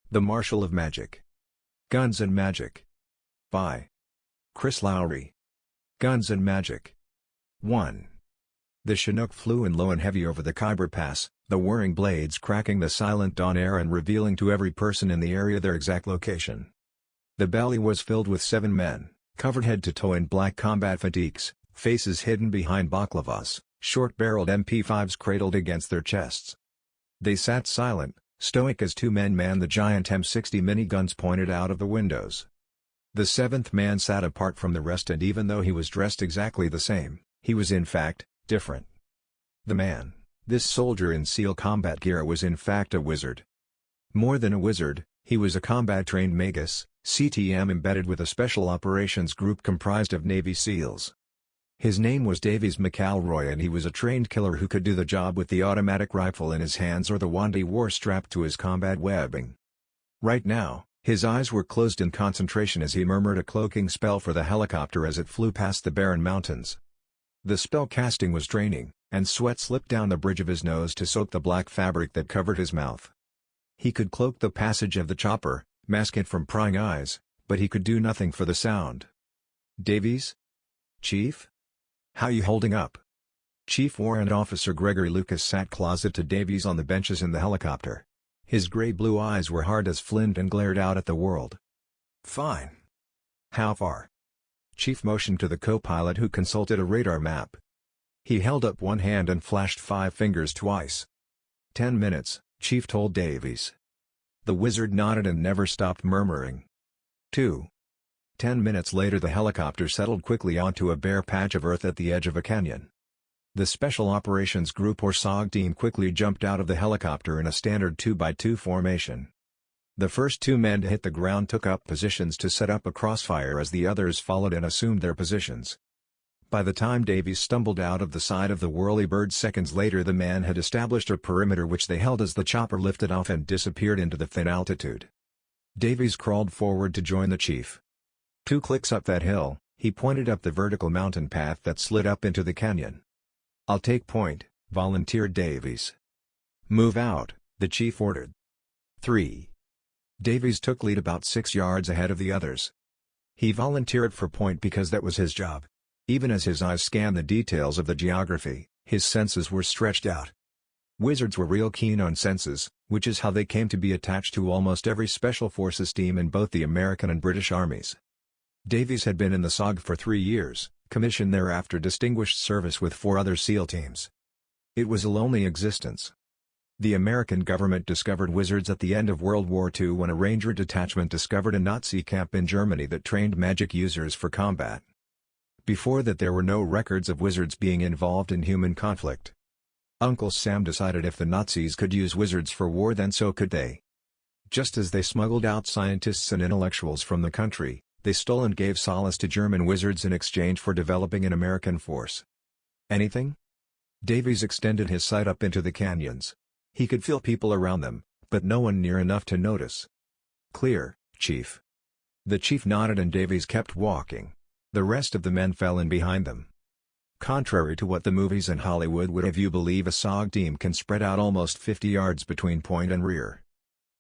The Marshal of Magic. Guns and Magic. By Chris Lowry. Guns and Magic. 1. The Chinook flew in low and heavy over the Khyber Pass, the whirring blades cracking the silent dawn air and revealing to every person in the area their exact location. The belly was filled with 7 men, covered head to toe in black combat fatigues, faces hidden behind baklavas, short-barreled MP5s cradled against their chests. They sat silent, stoic as 2 men manned the giant M60 miniguns pointed out of the windows. The 7th man sat apart from the rest, and even though he was dressed exactly the same, he was in fact different. The man, this soldier in SEAL combat gear, was in fact a wizard. More than a wizard, he was a combat-trained Magus, CTM embedded with a special operations group comprised of Navy SEALs. His name was Davies McElroy, and he was a trained killer who could do the job with the automatic rifle in his hands or the wand he wore strapped to his combat webbing. Right now, his eyes were closed in concentration as he murmured a cloaking spell for the helicopter as it flew past the barren mountains. The spell casting was draining, and sweat slipped down the bridge of his nose to soak the black fabric that covered his mouth. He could cloak the passage of the chopper, mask it from prying eyes, but he could do nothing for the sound. "Davies? Chief? How you holding up?" Chief Warrant Officer Gregory Lucas sat closet to Davies on the benches in the helicopter. His gray-blue eyes were hard as flint and glared out at the world. "Fine. How far?" Chief motioned to the co-pilot, who consulted a radar map. He held up one hand and flashed 5 fingers twice. 10 minutes, Chief told Davies. The wizard nodded and never stopped murmuring. 2. 10 minutes later the helicopter settled quickly onto a bare patch of earth at the edge of a canyon. The Special Operations Group or SOG team quickly jumped out of the helicopter in a standard 2x2 formation. The first 2 men to hit the ground took up positions to set up a crossfire as the others followed and assumed their positions. By the time Davies stumbled out of the side of the whirlybird seconds later, the man had established a perimeter which they held as the chopper lifted off and disappeared into the thin altitude. Davies crawled forward to join the chief. 2 clicks up that hill, he pointed up the vertical mountain path that slid up into the canyon. "I'll take point," volunteered Davies. "Move out," the chief ordered. 3. Davies took lead about 6 yards ahead of the others. He volunteered for point because that was his job. Even as his eyes scanned the details of the geography, his senses were stretched out. Wizards were real keen on senses, which is how they came to be attached to almost every Special Forces team in both the American and British armies. Davies had been in the SOG for 3 years, commissioned there after distinguished service with 4 other SEAL teams. It was a lonely existence. The American government discovered wizards at the end of World War II when a Ranger detachment discovered a Nazi camp in Germany that trained magic users for combat. Before that there were no records of wizards being involved in human conflict. Uncle Sam decided if the Nazis could use wizards for war, then so could they. Just as they smuggled out scientists and intellectuals from the country, they stole and gave solace to German wizards in exchange for developing an American force. Anything? Davies extended his sight up into the canyons. He could feel people around them, but no one near enough to notice. "Clear, Chief." The chief nodded and Davies kept walking. The rest of the men fell in behind them. Contrary to what the movies in Hollywood would have you believe, a SOG team can spread out almost 50 yards between point and rear.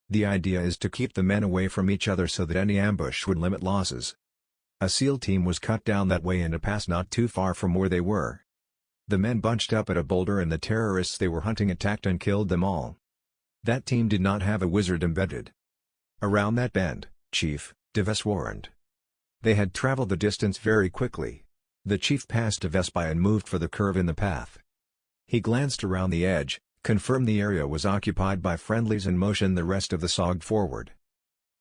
The idea is to keep the men away from each other so that any ambush would limit losses. A SEAL team was cut down that way in a pass not too far from where they were. The men bunched up at a boulder and the terrorists they were hunting attacked and killed them all. That team did not have a wizard embedded. "Around that bend, Chief," Davies warned. They had traveled the distance very quickly. The chief passed Davies by and moved for the curve in the path. He glanced around the edge, confirmed the area was occupied by friendlies and motioned the rest of the SOG forward.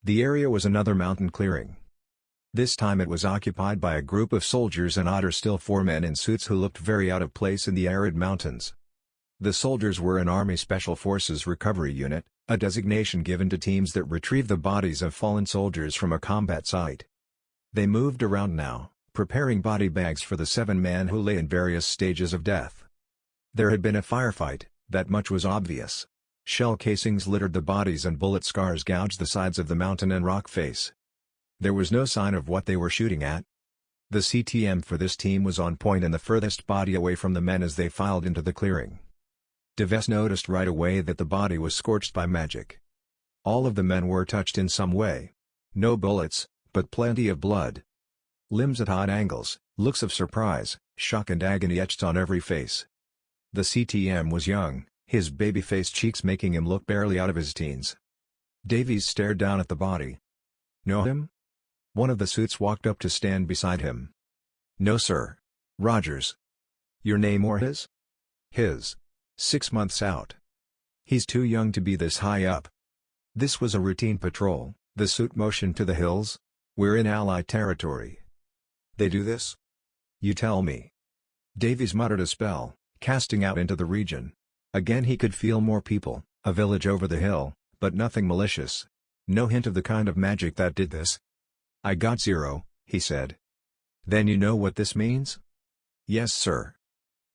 The area was another mountain clearing. This time it was occupied by a group of soldiers and odder still 4 men in suits who looked very out of place in the arid mountains. The soldiers were an Army Special Forces Recovery Unit, a designation given to teams that retrieve the bodies of fallen soldiers from a combat site. They moved around now, preparing body bags for the 7 men who lay in various stages of death. There had been a firefight, that much was obvious. Shell casings littered the bodies and bullet scars gouged the sides of the mountain and rock face. There was no sign of what they were shooting at. The CTM for this team was on point and the furthest body away from the men as they filed into the clearing. Davies noticed right away that the body was scorched by magic. All of the men were touched in some way. No bullets, but plenty of blood. Limbs at odd angles, looks of surprise, shock and agony etched on every face. The CTM was young, his baby-faced cheeks making him look barely out of his teens. Davies stared down at the body. "Know him?" One of the suits walked up to stand beside him. "No sir. Rogers." "Your name or his?" "His. 6 months out. He's too young to be this high up." This was a routine patrol. The suit motioned to the hills. "We're in Allied territory." "They do this?" "You tell me." Davies muttered a spell, casting out into the region. Again he could feel more people, a village over the hill, but nothing malicious. No hint of the kind of magic that did this. "I got 0, he said. "Then you know what this means?" "Yes sir."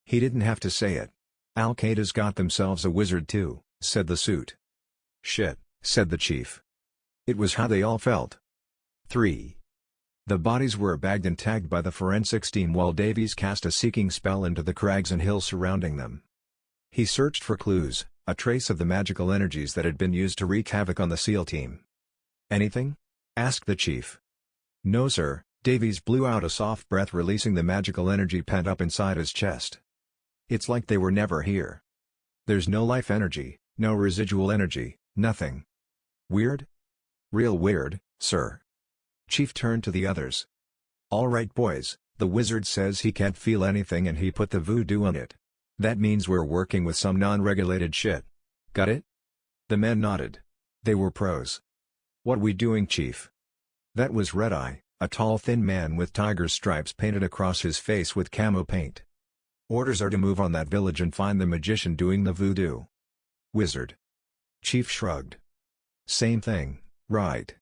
He didn't have to say it. "Al-Qaeda's got themselves a wizard too," said the suit. "Shit," said the chief. It was how they all felt. 3. The bodies were bagged and tagged by the forensics team while Davies cast a seeking spell into the crags and hills surrounding them. He searched for clues, a trace of the magical energies that had been used to wreak havoc on the SEAL team. "Anything?" asked the chief. "No sir." Davies blew out a soft breath, releasing the magical energy pent up inside his chest. "It's like they were never here. There's no life energy, no residual energy, nothing. Weird?" "Real weird, sir." Chief turned to the others. "All right boys, the wizard says he can't feel anything and he put the voodoo on it. That means we're working with some non-regulated shit. Got it?" The men nodded. They were pros. "What we doing, chief?" That was Red Eye, a tall thin man with tiger stripes painted across his face with camo paint. "Orders are to move on that village and find the magician doing the voodoo." "Wizard." Chief shrugged. "Same thing, right?"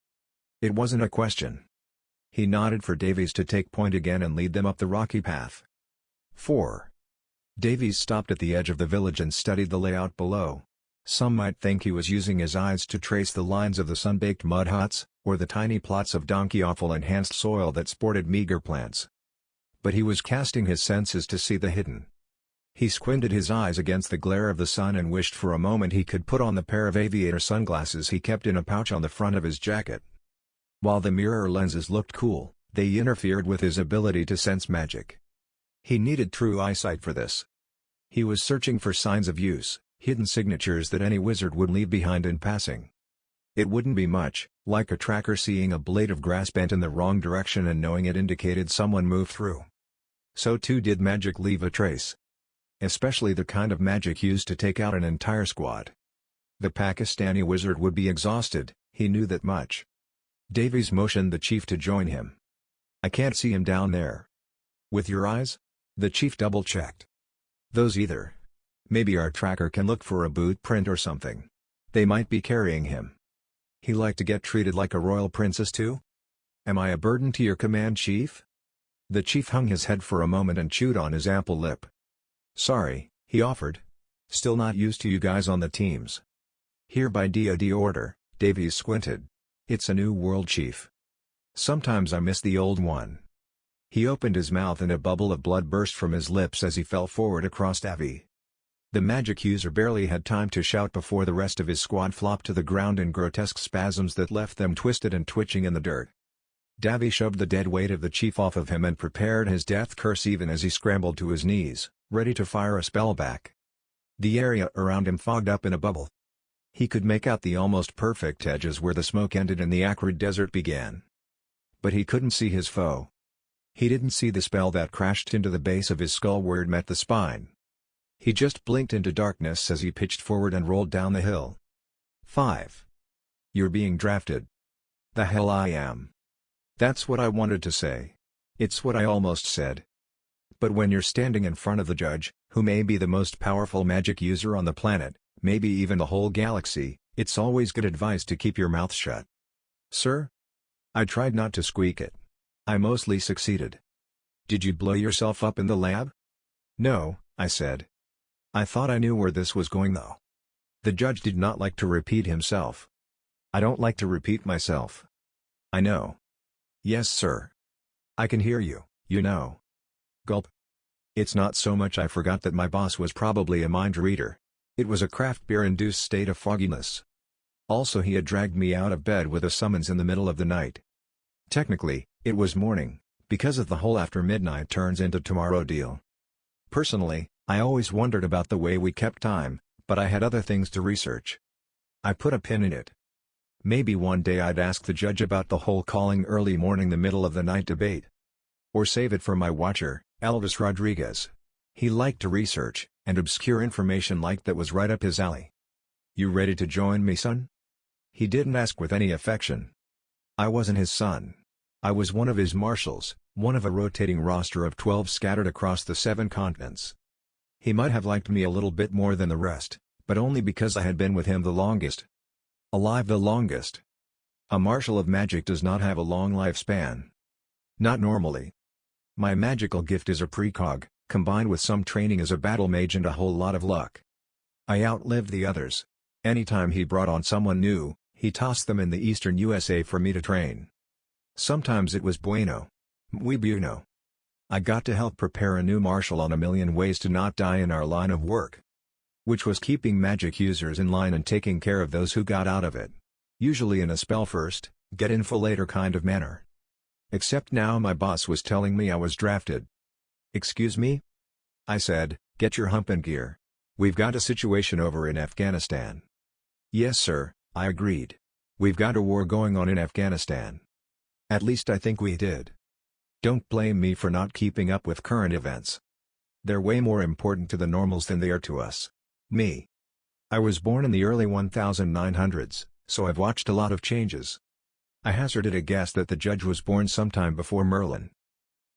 It wasn't a question. He nodded for Davies to take point again and lead them up the rocky path. 4. Davies stopped at the edge of the village and studied the layout below. Some might think he was using his eyes to trace the lines of the sun-baked mud huts, or the tiny plots of donkey offal-enhanced soil that sported meager plants. But he was casting his senses to see the hidden. He squinted his eyes against the glare of the sun and wished for a moment he could put on the pair of aviator sunglasses he kept in a pouch on the front of his jacket. While the mirror lenses looked cool, they interfered with his ability to sense magic. He needed true eyesight for this. He was searching for signs of use, hidden signatures that any wizard would leave behind in passing. It wouldn't be much, like a tracker seeing a blade of grass bent in the wrong direction and knowing it indicated someone moved through. So too did magic leave a trace. Especially the kind of magic used to take out an entire squad. The Pakistani wizard would be exhausted, he knew that much. Davies motioned the chief to join him. "I can't see him down there." "With your eyes?" The chief double-checked. "Those either. Maybe our tracker can look for a boot print or something. They might be carrying him." "He like to get treated like a royal princess too?" "Am I a burden to your command, chief?" The chief hung his head for a moment and chewed on his ample lip. "Sorry," he offered. "Still not used to you guys on the teams." "Here by DoD order," Davies squinted. "It's a new world, chief. Sometimes I miss the old one." He opened his mouth and a bubble of blood burst from his lips as he fell forward across Davy. The magic user barely had time to shout before the rest of his squad flopped to the ground in grotesque spasms that left them twisted and twitching in the dirt. Davy shoved the dead weight of the chief off of him and prepared his death curse even as he scrambled to his knees, ready to fire a spell back. The area around him fogged up in a bubble. He could make out the almost perfect edges where the smoke ended and the acrid desert began. But he couldn't see his foe. He didn't see the spell that crashed into the base of his skull where it met the spine. He just blinked into darkness as he pitched forward and rolled down the hill. 5. "You're being drafted." "The hell I am." That's what I wanted to say. It's what I almost said. But when you're standing in front of the judge, who may be the most powerful magic user on the planet, maybe even the whole galaxy, it's always good advice to keep your mouth shut. "Sir?" I tried not to squeak it. I mostly succeeded. "Did you blow yourself up in the lab?" "No," I said. I thought I knew where this was going though. The judge did not like to repeat himself. "I don't like to repeat myself." "I know." "Yes sir. I can hear you, you know." Gulp. "It's not so much I forgot that my boss was probably a mind reader. It was a craft beer-induced state of fogginess." Also, he had dragged me out of bed with a summons in the middle of the night. Technically, it was morning, because of the whole after midnight turns into tomorrow deal. Personally, I always wondered about the way we kept time, but I had other things to research. I put a pin in it. Maybe one day I'd ask the judge about the whole calling early morning the middle of the night debate. Or save it for my watcher, Elvis Rodriguez. He liked to research, and obscure information like that was right up his alley. "You ready to join me, son?" He didn't ask with any affection. I wasn't his son. I was one of his marshals, one of a rotating roster of 12 scattered across the 7 continents. He might have liked me a little bit more than the rest, but only because I had been with him the longest. Alive the longest. A Marshal of Magic does not have a long lifespan. Not normally. My magical gift is a precog, combined with some training as a battle mage and a whole lot of luck. I outlived the others. Anytime he brought on someone new, he tossed them in the eastern USA for me to train. Sometimes it was bueno. Muy bueno. I got to help prepare a new marshal on a million ways to not die in our line of work. Which was keeping magic users in line and taking care of those who got out of it. Usually in a spell first, get info later kind of manner. Except now my boss was telling me I was drafted. "Excuse me?" I said, "Get your hump in gear. We've got a situation over in Afghanistan." "Yes sir," I agreed. "We've got a war going on in Afghanistan. At least I think we did. Don't blame me for not keeping up with current events. They're way more important to the normals than they are to us." Me. I was born in the early 1900s, so I've watched a lot of changes. I hazarded a guess that the judge was born sometime before Merlin.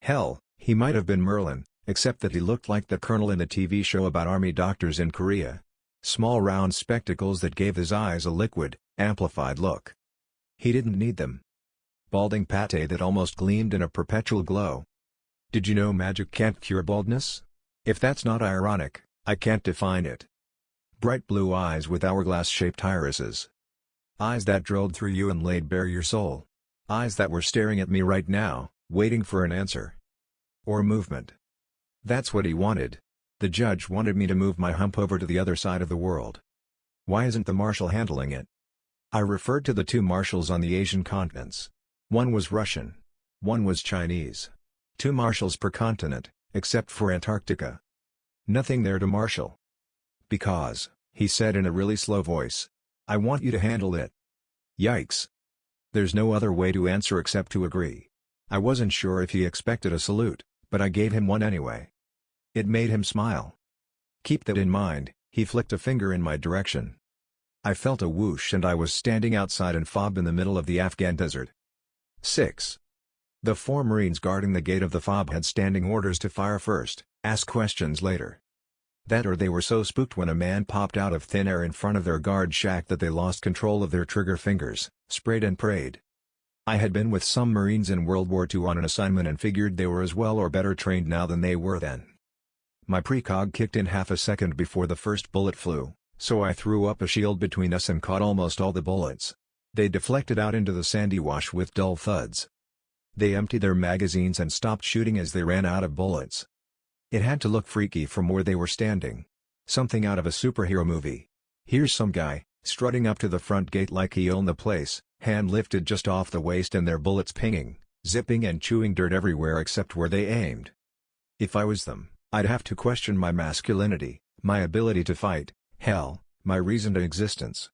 Hell, he might have been Merlin, except that he looked like the colonel in the TV show about army doctors in Korea. Small round spectacles that gave his eyes a liquid, amplified look. He didn't need them. Balding pate that almost gleamed in a perpetual glow. Did you know magic can't cure baldness? If that's not ironic, I can't define it. Bright blue eyes with hourglass-shaped irises. Eyes that drilled through you and laid bare your soul. Eyes that were staring at me right now, waiting for an answer. Or movement. That's what he wanted. The judge wanted me to move my hump over to the other side of the world. Why isn't the marshal handling it? I referred to the 2 marshals on the Asian continents. One was Russian. One was Chinese. 2 marshals per continent, except for Antarctica. Nothing there to marshal. "Because," he said in a really slow voice, "I want you to handle it." Yikes. There's no other way to answer except to agree. I wasn't sure if he expected a salute, but I gave him one anyway. It made him smile. "Keep that in mind," he flicked a finger in my direction. I felt a whoosh and I was standing outside in Fob in the middle of the Afghan desert. 6. The 4 Marines guarding the gate of the Fob had standing orders to fire first, ask questions later. That or they were so spooked when a man popped out of thin air in front of their guard shack that they lost control of their trigger fingers, sprayed and prayed. I had been with some Marines in World War II on an assignment and figured they were as well or better trained now than they were then. My precog kicked in half a second before the first bullet flew, so I threw up a shield between us and caught almost all the bullets. They deflected out into the sandy wash with dull thuds. They emptied their magazines and stopped shooting as they ran out of bullets. It had to look freaky from where they were standing. Something out of a superhero movie. Here's some guy, strutting up to the front gate like he owned the place, hand lifted just off the waist and their bullets pinging, zipping and chewing dirt everywhere except where they aimed. If I was them, I'd have to question my masculinity, my ability to fight, hell, my reason to existence.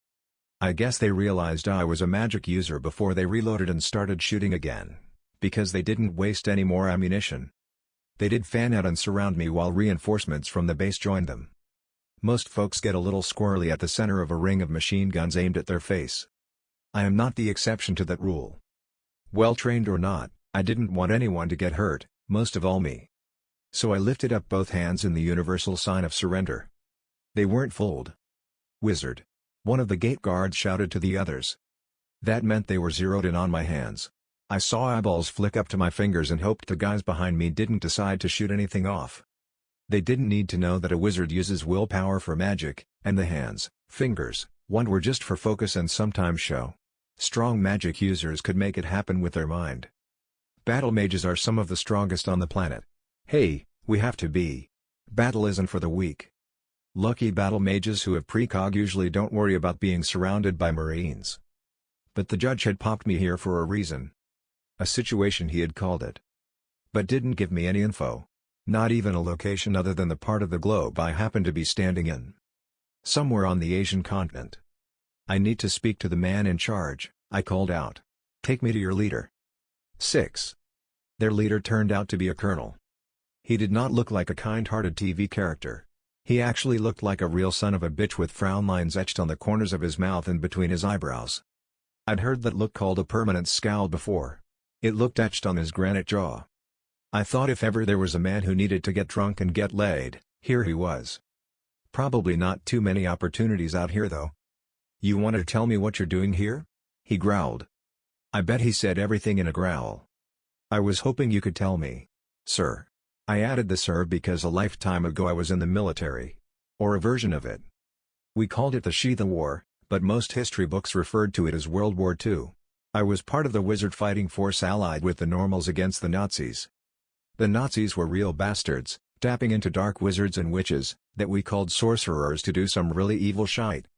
I guess they realized I was a magic user before they reloaded and started shooting again, because they didn't waste any more ammunition. They did fan out and surround me while reinforcements from the base joined them. Most folks get a little squirrely at the center of a ring of machine guns aimed at their face. I am not the exception to that rule. Well trained or not, I didn't want anyone to get hurt, most of all me. So I lifted up both hands in the universal sign of surrender. They weren't fooled. "Wizard!" one of the gate guards shouted to the others. That meant they were zeroed in on my hands. I saw eyeballs flick up to my fingers and hoped the guys behind me didn't decide to shoot anything off. They didn't need to know that a wizard uses willpower for magic, and the hands, fingers, one were just for focus and sometimes show. Strong magic users could make it happen with their mind. Battle mages are some of the strongest on the planet. Hey, we have to be. Battle isn't for the weak. Lucky battle mages who have precog usually don't worry about being surrounded by Marines. But the judge had popped me here for a reason. A situation he had called it. But didn't give me any info. Not even a location other than the part of the globe I happened to be standing in. Somewhere on the Asian continent. "I need to speak to the man in charge," I called out. "Take me to your leader." 6. Their leader turned out to be a colonel. He did not look like a kind-hearted TV character. He actually looked like a real son of a bitch with frown lines etched on the corners of his mouth and between his eyebrows. I'd heard that look called a permanent scowl before. It looked etched on his granite jaw. I thought if ever there was a man who needed to get drunk and get laid, here he was. Probably not too many opportunities out here though. "You want to tell me what you're doing here?" he growled. I bet he said everything in a growl. "I was hoping you could tell me, sir." I added the sir because a lifetime ago I was in the military. Or a version of it. We called it the Shiva War, but most history books referred to it as World War II. I was part of the wizard fighting force allied with the normals against the Nazis. The Nazis were real bastards, tapping into dark wizards and witches, that we called sorcerers to do some really evil shite.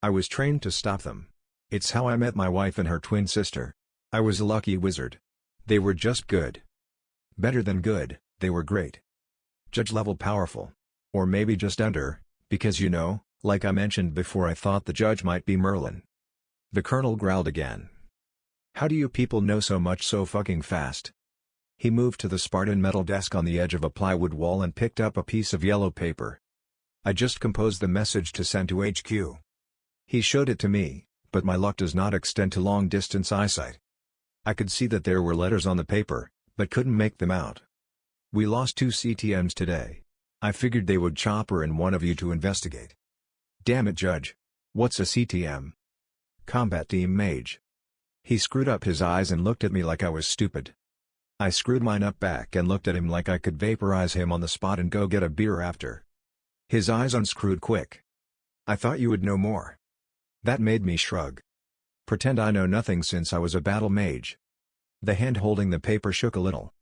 I was trained to stop them. It's how I met my wife and her twin sister. I was a lucky wizard. They were just good. Better than good, they were great. Judge level powerful. Or maybe just under, because you know, like I mentioned before, I thought the judge might be Merlin. The colonel growled again. "How do you people know so much so fucking fast?" He moved to the Spartan metal desk on the edge of a plywood wall and picked up a piece of yellow paper. "I just composed the message to send to HQ." He showed it to me, but my luck does not extend to long-distance eyesight. I could see that there were letters on the paper, but couldn't make them out. "We lost 2 CTMs today. I figured they would chopper in one of you to investigate." "Damn it, Judge. What's a CTM?" "Combat Team Mage." He screwed up his eyes and looked at me like I was stupid. I screwed mine up back and looked at him like I could vaporize him on the spot and go get a beer after. His eyes unscrewed quick. "I thought you would know more." That made me shrug. Pretend I know nothing since I was a battle mage. The hand holding the paper shook a little.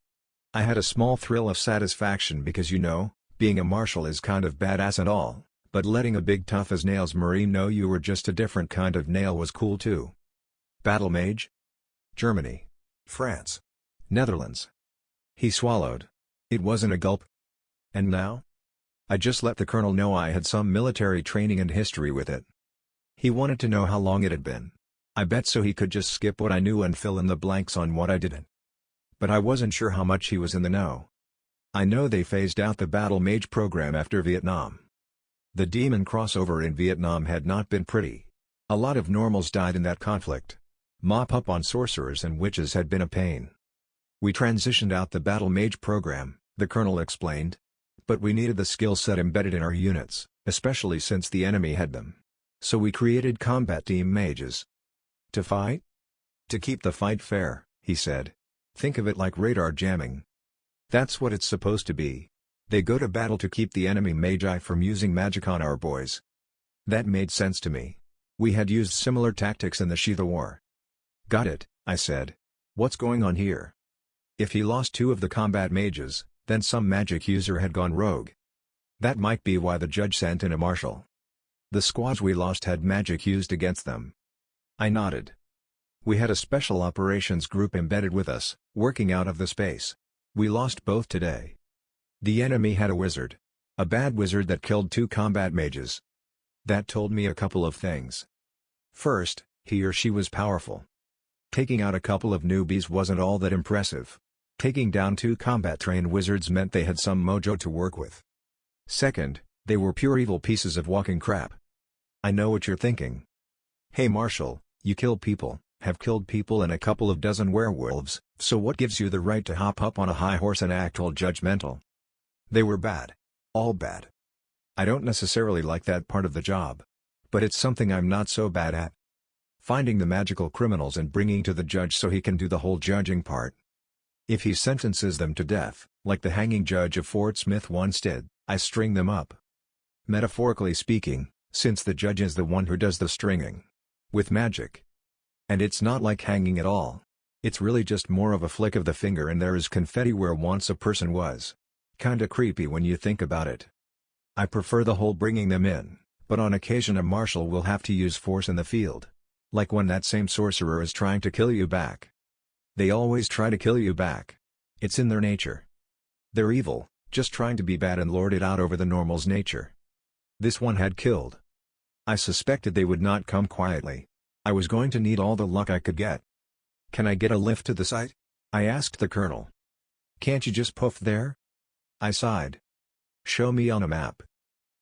I had a small thrill of satisfaction because you know, being a marshal is kind of badass and all, but letting a big tough as nails Marine know you were just a different kind of nail was cool too. "Battle mage? Germany. France. Netherlands." He swallowed. It wasn't a gulp. "And now?" I just let the colonel know I had some military training and history with it. He wanted to know how long it had been. I bet so he could just skip what I knew and fill in the blanks on what I didn't. But I wasn't sure how much he was in the know. I know they phased out the battle mage program after Vietnam. The demon crossover in Vietnam had not been pretty. A lot of normals died in that conflict. Mop up on sorcerers and witches had been a pain. "We transitioned out the battle mage program," the colonel explained. "But we needed the skill set embedded in our units, especially since the enemy had them. So we created combat team mages." "To fight?" "To keep the fight fair," he said. "Think of it like radar jamming. That's what it's supposed to be. They go to battle to keep the enemy magi from using magic on our boys." That made sense to me. We had used similar tactics in the Shiva War. "Got it," I said. "What's going on here?" If he lost 2 of the combat mages, then some magic user had gone rogue. That might be why the judge sent in a marshal. The squads we lost had magic used against them. I nodded. We had a special operations group embedded with us, working out of the space. We lost both today. The enemy had a wizard. A bad wizard that killed 2 combat mages. That told me a couple of things. First, he or she was powerful. Taking out a couple of newbies wasn't all that impressive. Taking down 2 combat-trained wizards meant they had some mojo to work with. Second, they were pure evil pieces of walking crap. I know what you're thinking. "Hey Marshal, you kill people, have killed people and a couple of dozen werewolves, so what gives you the right to hop up on a high horse and act all judgmental?" They were bad. All bad. I don't necessarily like that part of the job. But it's something I'm not so bad at. Finding the magical criminals and bringing to the judge so he can do the whole judging part. If he sentences them to death, like the hanging judge of Fort Smith once did, I string them up. Metaphorically speaking, since the judge is the one who does the stringing. With magic. And it's not like hanging at all. It's really just more of a flick of the finger and there is confetti where once a person was. Kinda creepy when you think about it. I prefer the whole bringing them in, but on occasion a marshal will have to use force in the field. Like when that same sorcerer is trying to kill you back. They always try to kill you back. It's in their nature. They're evil, just trying to be bad and lord it out over the normal's nature. This one had killed. I suspected they would not come quietly. I was going to need all the luck I could get. "Can I get a lift to the site?" I asked the colonel. "Can't you just poof there?" I sighed. "Show me on a map."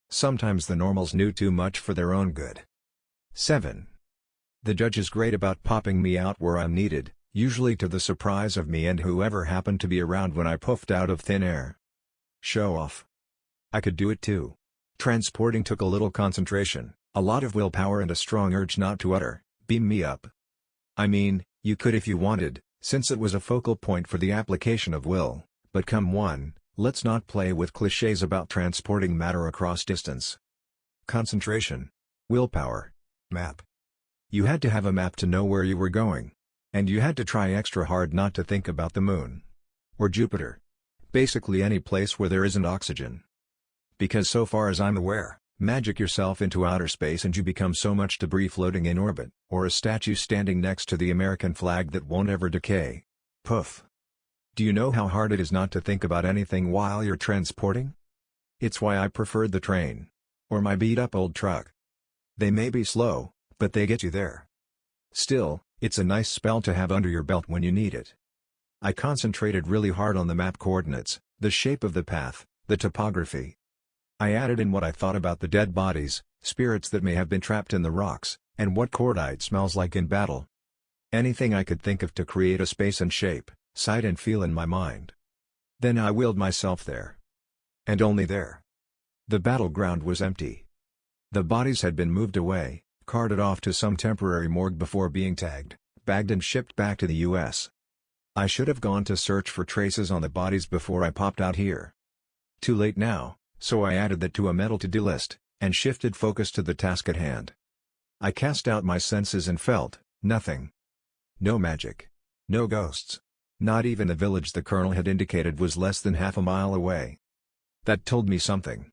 Sometimes the normals knew too much for their own good. 7. The judge is great about popping me out where I'm needed, usually to the surprise of me and whoever happened to be around when I puffed out of thin air. Show off. I could do it too. Transporting took a little concentration, a lot of willpower and a strong urge not to utter, "Beam me up." I mean, you could if you wanted, since it was a focal point for the application of will, but come on, let's not play with cliches about transporting matter across distance. Concentration. Willpower. Map. You had to have a map to know where you were going. And you had to try extra hard not to think about the moon. Or Jupiter. Basically any place where there isn't oxygen. Because so far as I'm aware, magic yourself into outer space and you become so much debris floating in orbit, or a statue standing next to the American flag that won't ever decay. Poof. Do you know how hard it is not to think about anything while you're transporting? It's why I preferred the train. Or my beat-up old truck. They may be slow, but they get you there. Still, it's a nice spell to have under your belt when you need it. I concentrated really hard on the map coordinates, the shape of the path, the topography. I added in what I thought about the dead bodies, spirits that may have been trapped in the rocks, and what cordite smells like in battle. Anything I could think of to create a space and shape, sight and feel in my mind. Then I willed myself there. And only there. The battleground was empty. The bodies had been moved away, carted off to some temporary morgue before being tagged, bagged and shipped back to the US. I should have gone to search for traces on the bodies before I popped out here. Too late now, so I added that to a mental to-do list, and shifted focus to the task at hand. I cast out my senses and felt nothing. No magic. No ghosts. Not even the village the colonel had indicated was less than half a mile away. That told me something.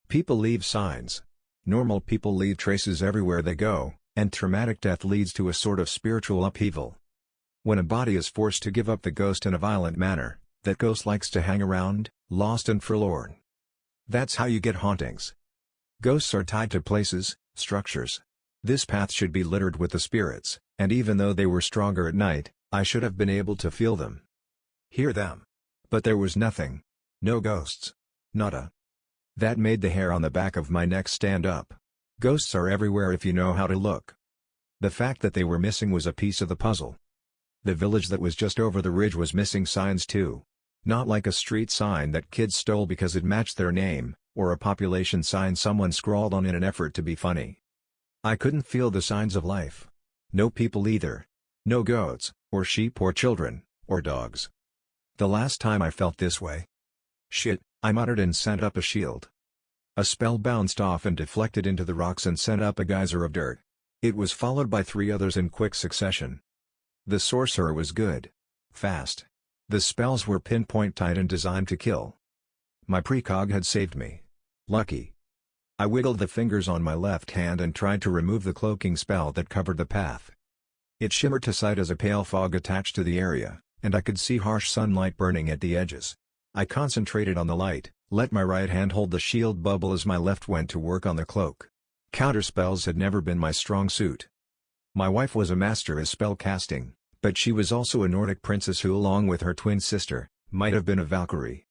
People leave signs. Normal people leave traces everywhere they go, and traumatic death leads to a sort of spiritual upheaval. When a body is forced to give up the ghost in a violent manner, that ghost likes to hang around, lost and forlorn. That's how you get hauntings. Ghosts are tied to places, structures. This path should be littered with the spirits, and even though they were stronger at night, I should have been able to feel them. Hear them. But there was nothing. No ghosts. Nada. That made the hair on the back of my neck stand up. Ghosts are everywhere if you know how to look. The fact that they were missing was a piece of the puzzle. The village that was just over the ridge was missing signs too. Not like a street sign that kids stole because it matched their name, or a population sign someone scrawled on in an effort to be funny. I couldn't feel the signs of life. No people either. No goats, or sheep or children, or dogs. The last time I felt this way. "Shit," I muttered and sent up a shield. A spell bounced off and deflected into the rocks and sent up a geyser of dirt. It was followed by 3 others in quick succession. The sorcerer was good. Fast. The spells were pinpoint tight and designed to kill. My precog had saved me. Lucky. I wiggled the fingers on my left hand and tried to remove the cloaking spell that covered the path. It shimmered to sight as a pale fog attached to the area, and I could see harsh sunlight burning at the edges. I concentrated on the light, let my right hand hold the shield bubble as my left went to work on the cloak. Counterspells had never been my strong suit. My wife was a master at spell casting, but she was also a Nordic princess who, along with her twin sister, might have been a Valkyrie.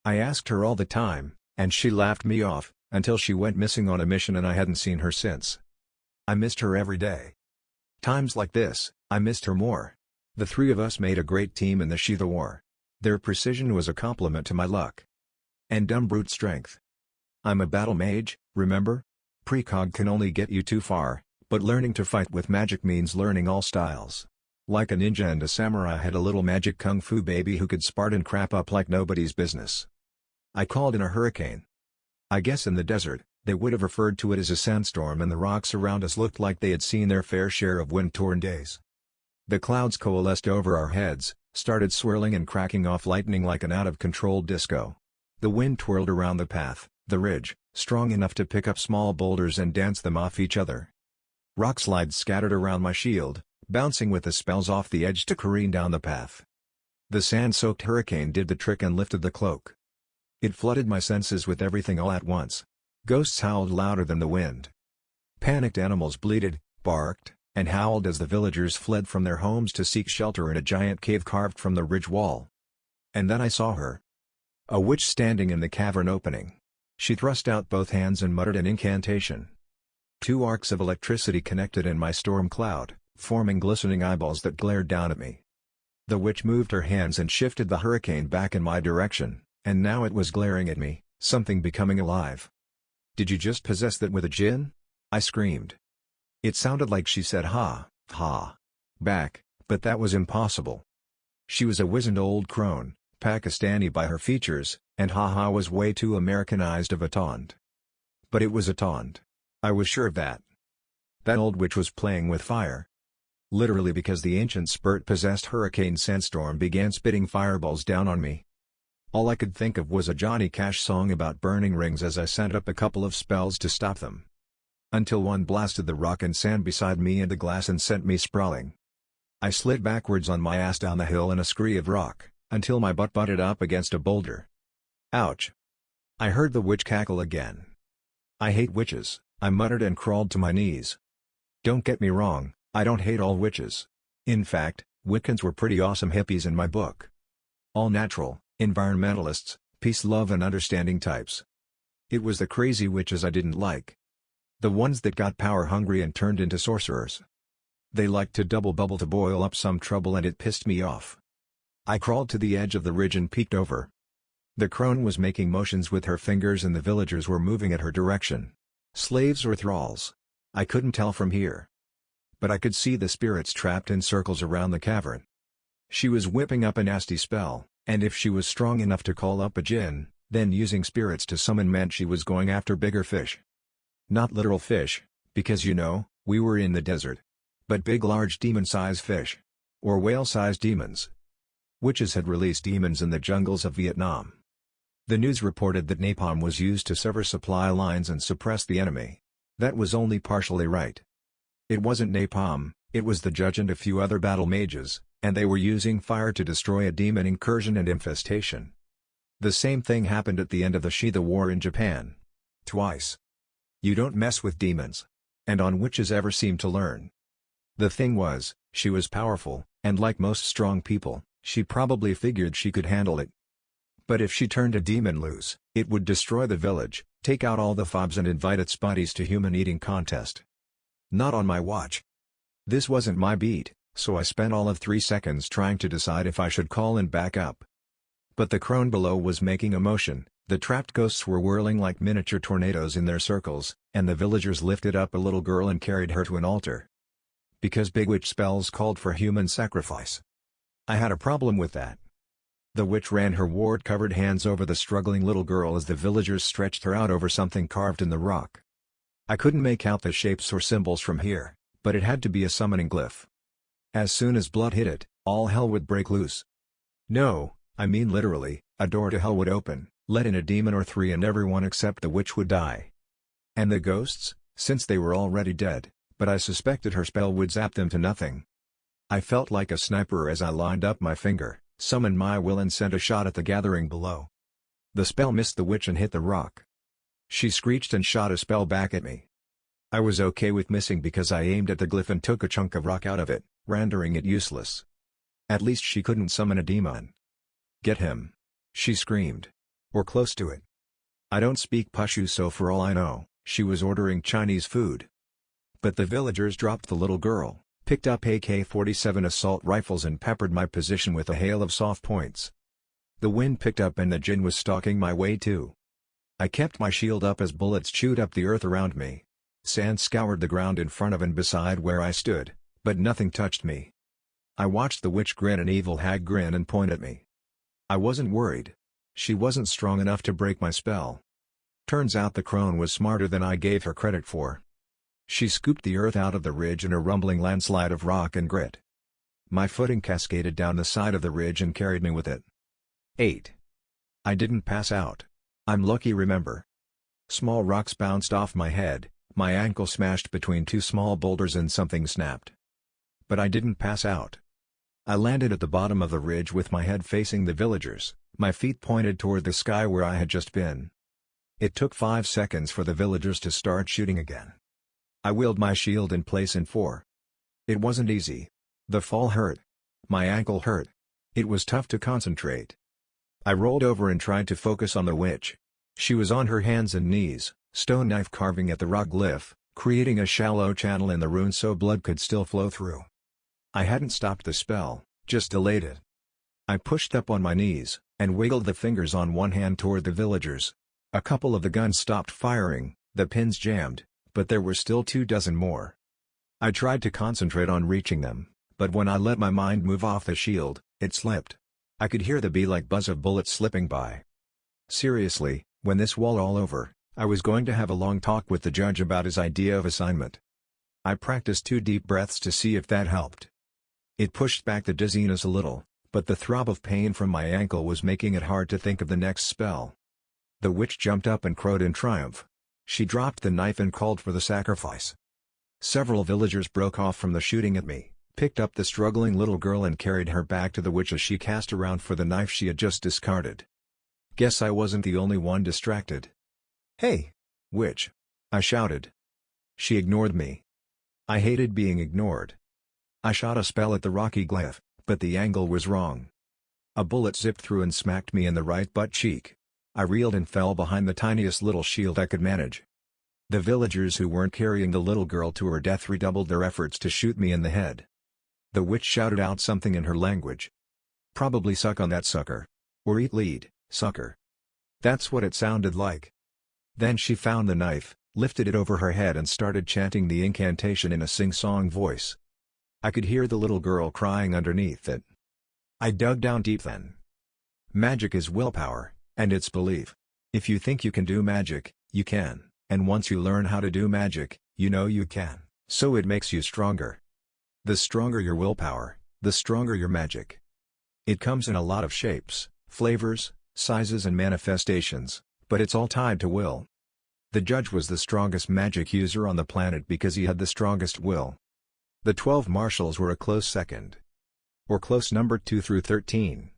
I asked her all the time, and she laughed me off, until she went missing on a mission and I hadn't seen her since. I missed her every day. Times like this, I missed her more. The 3 of us made a great team in the Shiva War. Their precision was a compliment to my luck. And dumb brute strength. I'm a battle mage, remember? Precog can only get you too far, but learning to fight with magic means learning all styles. Like a ninja and a samurai, I had a little magic kung fu baby who could Spartan crap up like nobody's business. I called in a hurricane. I guess in the desert, they would have referred to it as a sandstorm, and the rocks around us looked like they had seen their fair share of wind-torn days. The clouds coalesced over our heads, started swirling and cracking off lightning like an out-of-control disco. The wind twirled around the path, The ridge, strong enough to pick up small boulders and dance them off each other. Rock slides scattered around my shield, bouncing with the spells off the edge to careen down the path. The sand-soaked hurricane did the trick and lifted the cloak. It flooded my senses with everything all at once. Ghosts howled louder than the wind. Panicked animals bleated, barked, and howled as the villagers fled from their homes to seek shelter in a giant cave carved from the ridge wall. And then I saw her. A witch standing in the cavern opening. She thrust out both hands and muttered an incantation. 2 arcs of electricity connected in my storm cloud, forming glistening eyeballs that glared down at me. The witch moved her hands and shifted the hurricane back in my direction, and now it was glaring at me, something becoming alive. "Did you just possess that with a djinn?" I screamed. It sounded like she said ha, ha, back, but that was impossible. She was a wizened old crone, Pakistani by her features, and ha-ha was way too Americanized of a taunt. But it was a taunt. I was sure of that. That old witch was playing with fire. Literally, because the ancient spurt-possessed hurricane sandstorm began spitting fireballs down on me. All I could think of was a Johnny Cash song about burning rings as I sent up a couple of spells to stop them. Until one blasted the rock and sand beside me and the glass and sent me sprawling. I slid backwards on my ass down the hill in a scree of rock, until my butt butted up against a boulder. Ouch! I heard the witch cackle again. "I hate witches," I muttered and crawled to my knees. Don't get me wrong, I don't hate all witches. In fact, Wiccans were pretty awesome hippies in my book. All natural, environmentalists, peace, love and understanding types. It was the crazy witches I didn't like. The ones that got power hungry and turned into sorcerers. They liked to double bubble to boil up some trouble and it pissed me off. I crawled to the edge of the ridge and peeked over. The crone was making motions with her fingers and the villagers were moving at her direction. Slaves or thralls? I couldn't tell from here. But I could see the spirits trapped in circles around the cavern. She was whipping up a nasty spell, and if she was strong enough to call up a djinn, then using spirits to summon meant she was going after bigger fish. Not literal fish, because we were in the desert. But big large demon-sized fish. Or whale-sized demons. Witches had released demons in the jungles of Vietnam. The news reported that napalm was used to sever supply lines and suppress the enemy. That was only partially right. It wasn't napalm, it was the judge and a few other battle mages, and they were using fire to destroy a demon incursion and infestation. The same thing happened at the end of the Shida War in Japan. Twice. You don't mess with demons. And on witches ever seem to learn. The thing was, she was powerful, and like most strong people, she probably figured she could handle it. But if she turned a demon loose, it would destroy the village, take out all the fobs and invite its buddies to human eating contest. Not on my watch. This wasn't my beat, so I spent all of 3 seconds trying to decide if I should call and back up. But the crone below was making a motion, the trapped ghosts were whirling like miniature tornadoes in their circles, and the villagers lifted up a little girl and carried her to an altar. Because big witch spells called for human sacrifice. I had a problem with that. The witch ran her wart-covered hands over the struggling little girl as the villagers stretched her out over something carved in the rock. I couldn't make out the shapes or symbols from here, but it had to be a summoning glyph. As soon as blood hit it, all hell would break loose. No, I mean literally, a door to hell would open, let in a demon or 3 and everyone except the witch would die. And the ghosts, since they were already dead, but I suspected her spell would zap them to nothing. I felt like a sniper as I lined up my finger, summoned my will and sent a shot at the gathering below. The spell missed the witch and hit the rock. She screeched and shot a spell back at me. I was okay with missing because I aimed at the glyph and took a chunk of rock out of it, rendering it useless. At least she couldn't summon a demon. "Get him!" she screamed. Or close to it. I don't speak Pashto, so for all I know, she was ordering Chinese food. But the villagers dropped the little girl, picked up AK-47 assault rifles and peppered my position with a hail of soft points. The wind picked up and the djinn was stalking my way too. I kept my shield up as bullets chewed up the earth around me. Sand scoured the ground in front of and beside where I stood, but nothing touched me. I watched the witch grin an evil hag grin and point at me. I wasn't worried. She wasn't strong enough to break my spell. Turns out the crone was smarter than I gave her credit for. She scooped the earth out of the ridge in a rumbling landslide of rock and grit. My footing cascaded down the side of the ridge and carried me with it. 8. I didn't pass out. I'm lucky, remember. Small rocks bounced off my head, my ankle smashed between two small boulders and something snapped. But I didn't pass out. I landed at the bottom of the ridge with my head facing the villagers, my feet pointed toward the sky where I had just been. It took 5 seconds for the villagers to start shooting again. I willed my shield in place in 4. It wasn't easy. The fall hurt. My ankle hurt. It was tough to concentrate. I rolled over and tried to focus on the witch. She was on her hands and knees, stone knife carving at the rock glyph, creating a shallow channel in the rune so blood could still flow through. I hadn't stopped the spell, just delayed it. I pushed up on my knees, and wiggled the fingers on one hand toward the villagers. A couple of the guns stopped firing, the pins jammed, but there were still 24 more. I tried to concentrate on reaching them, but when I let my mind move off the shield, it slipped. I could hear the bee-like buzz of bullets slipping by. Seriously, when this was all over, I was going to have a long talk with the judge about his idea of assignment. I practiced 2 deep breaths to see if that helped. It pushed back the dizziness a little, but the throb of pain from my ankle was making it hard to think of the next spell. The witch jumped up and crowed in triumph. She dropped the knife and called for the sacrifice. Several villagers broke off from the shooting at me, picked up the struggling little girl and carried her back to the witch as she cast around for the knife she had just discarded. Guess I wasn't the only one distracted. "Hey! Witch!" I shouted. She ignored me. I hated being ignored. I shot a spell at the rocky glyph, but the angle was wrong. A bullet zipped through and smacked me in the right butt cheek. I reeled and fell behind the tiniest little shield I could manage. The villagers who weren't carrying the little girl to her death redoubled their efforts to shoot me in the head. The witch shouted out something in her language. Probably "suck on that sucker." Or "eat lead, sucker." That's what it sounded like. Then she found the knife, lifted it over her head and started chanting the incantation in a sing-song voice. I could hear the little girl crying underneath it. I dug down deep then. Magic is willpower, and it's belief. If you think you can do magic, you can, and once you learn how to do magic, you know you can, so it makes you stronger. The stronger your willpower, the stronger your magic. It comes in a lot of shapes, flavors, sizes and manifestations, but it's all tied to will. The judge was the strongest magic user on the planet because he had the strongest will. The 12 marshals were a close second. Or close number 2 through 13.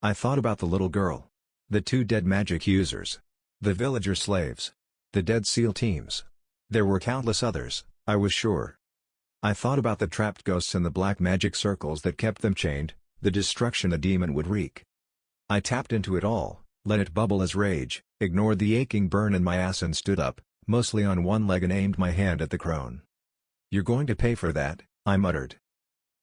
I thought about the little girl. The 2 dead magic users. The villager slaves. The dead SEAL teams. There were countless others, I was sure. I thought about the trapped ghosts in the black magic circles that kept them chained, the destruction a demon would wreak. I tapped into it all, let it bubble as rage, ignored the aching burn in my ass and stood up, mostly on one leg and aimed my hand at the crone. "You're going to pay for that," I muttered.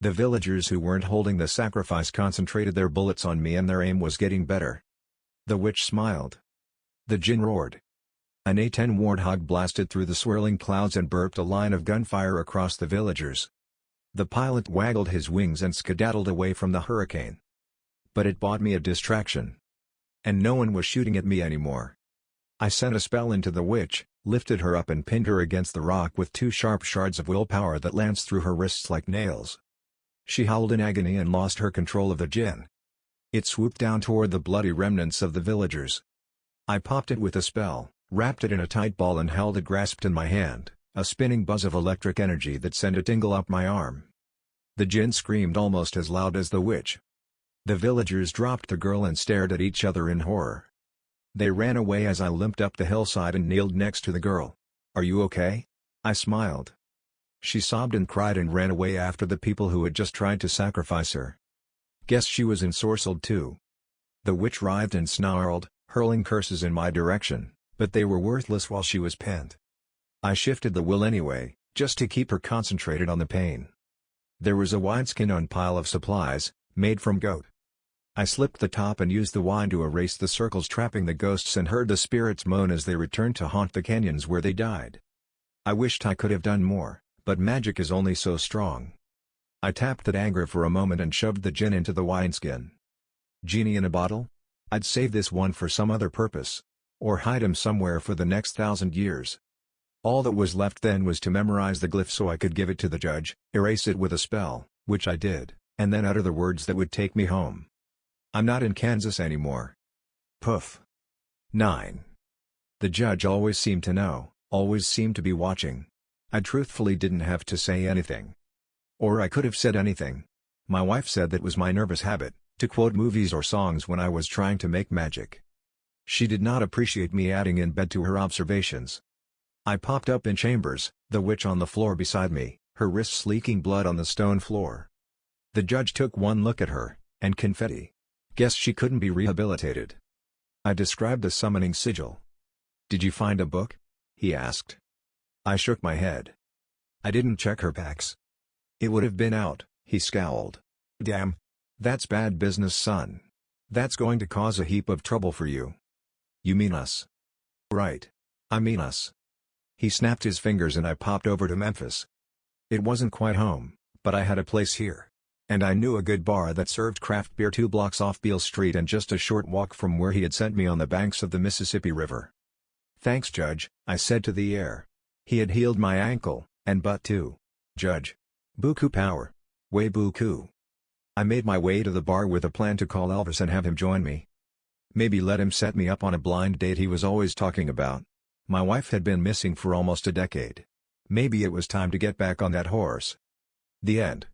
The villagers who weren't holding the sacrifice concentrated their bullets on me and their aim was getting better. The witch smiled. The djinn roared. An A-10 warthog blasted through the swirling clouds and burped a line of gunfire across the villagers. The pilot waggled his wings and skedaddled away from the hurricane. But it bought me a distraction. And no one was shooting at me anymore. I sent a spell into the witch, lifted her up and pinned her against the rock with 2 sharp shards of willpower that lanced through her wrists like nails. She howled in agony and lost her control of the djinn. It swooped down toward the bloody remnants of the villagers. I popped it with a spell, wrapped it in a tight ball and held it grasped in my hand, a spinning buzz of electric energy that sent a tingle up my arm. The djinn screamed almost as loud as the witch. The villagers dropped the girl and stared at each other in horror. They ran away as I limped up the hillside and kneeled next to the girl. "Are you okay?" I smiled. She sobbed and cried and ran away after the people who had just tried to sacrifice her. Guess she was ensorcelled too. The witch writhed and snarled, hurling curses in my direction, but they were worthless while she was pinned. I shifted the will anyway, just to keep her concentrated on the pain. There was a wineskin-on pile of supplies, made from goat. I slipped the top and used the wine to erase the circles trapping the ghosts and heard the spirits moan as they returned to haunt the canyons where they died. I wished I could have done more, but magic is only so strong. I tapped that anger for a moment and shoved the djinn into the wineskin. Genie in a bottle? I'd save this one for some other purpose. Or hide him somewhere for the next 1,000 years. All that was left then was to memorize the glyph so I could give it to the judge, erase it with a spell, which I did, and then utter the words that would take me home. I'm not in Kansas anymore. Poof. 9. The judge always seemed to know, always seemed to be watching. I truthfully didn't have to say anything. Or I could have said anything. My wife said that was my nervous habit, to quote movies or songs when I was trying to make magic. She did not appreciate me adding in bed to her observations. I popped up in chambers, the witch on the floor beside me, her wrists leaking blood on the stone floor. The judge took one look at her, and confetti. Guess she couldn't be rehabilitated. I described the summoning sigil. "Did you find a book?" he asked. I shook my head. "I didn't check her packs." "It would have been out," he scowled. "Damn. That's bad business, son. That's going to cause a heap of trouble for you." "You mean us?" "Right. I mean us." He snapped his fingers and I popped over to Memphis. It wasn't quite home, but I had a place here. And I knew a good bar that served craft beer 2 blocks off Beale Street and just a short walk from where he had sent me on the banks of the Mississippi River. "Thanks, Judge," I said to the air. He had healed my ankle, and butt too. "Judge. Buku power. Way buku." I made my way to the bar with a plan to call Elvis and have him join me. Maybe let him set me up on a blind date he was always talking about. My wife had been missing for almost a decade. Maybe it was time to get back on that horse. The end.